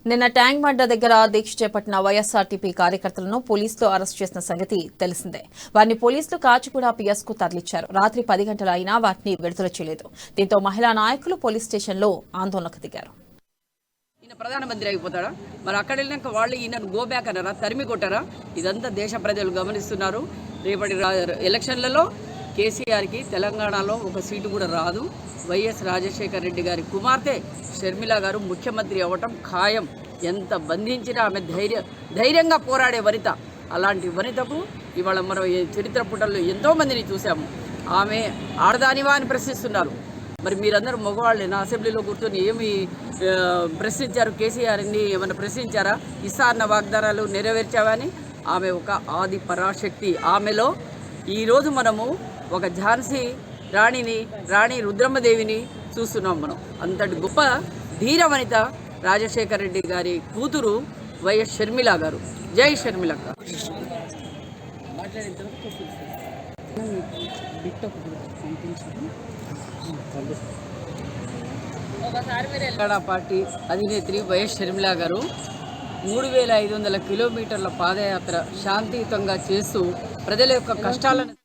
నిన్న ట్యాంక్ బండ దగ్గర దీక్ష చేపట్టిన వైఎస్ఆర్టీపీ కార్యకర్తలను పోలీసులు అరెస్ట్ చేసిన సంగతి తెలిసిందే. వారిని పోలీసులు కాచిగూడ పిఎస్కు తరలించారు. రాత్రి 10 గంటలు అయినా వాటిని విడుదల చేయలేదు. దీంతో మహిళా నాయకులు పోలీస్ స్టేషన్లో ఆందోళనకు దిగారు. ప్రధానమంత్రి అయిపోతాడా? మరి అక్కడ వెళ్ళినాక వాళ్ళు ఈయనను గో బ్యాక్ అన్నారా, తరిమి కొట్టారా? ఇదంతా దేశ ప్రజలు గమనిస్తున్నారు. రేపటి ఎలక్షన్లలో కేసీఆర్కి తెలంగాణలో ఒక సీటు కూడా రాదు. వైఎస్ రాజశేఖర రెడ్డి గారి కుమార్తె షర్మిల గారు ముఖ్యమంత్రి అవ్వటం ఖాయం. ఎంత బంధించినా ఆమె ధైర్యంగా పోరాడే వనిత. అలాంటి వనితకు ఇవాళ మనం చరిత్ర పుటల్లో ఎంతోమందిని చూసాము. ఆమె ఆడదానివా అని ప్రశ్నిస్తున్నారు. మరి మీరందరూ మగవాళ్ళేనా? అసెంబ్లీలో కూర్చొని ఏమి ప్రశ్నించారు? కేసీఆర్ని ఏమైనా ప్రశ్నించారా? ఇస్తా అన్న వాగ్దానాలు నెరవేర్చావా అని. ఆమె ఒక ఆది పరాశక్తి. ఆమెలో ఈరోజు మనము ఒక ఝాన్సీ రాణి రుద్రమ్మదేవిని చూస్తున్నాం. మనం అంతటి గొప్ప ధీర వనిత రాజశేఖర రెడ్డి గారి కూతురు వైఎస్ షర్మిల గారు. జై షర్మిల గారు. తెలంగాణ పార్టీ అధినేత్రి వైఎస్ షర్మిల గారు 3500 కిలోమీటర్ల పాదయాత్ర శాంతియుతంగా చేస్తూ ప్రజల యొక్క కష్టాలను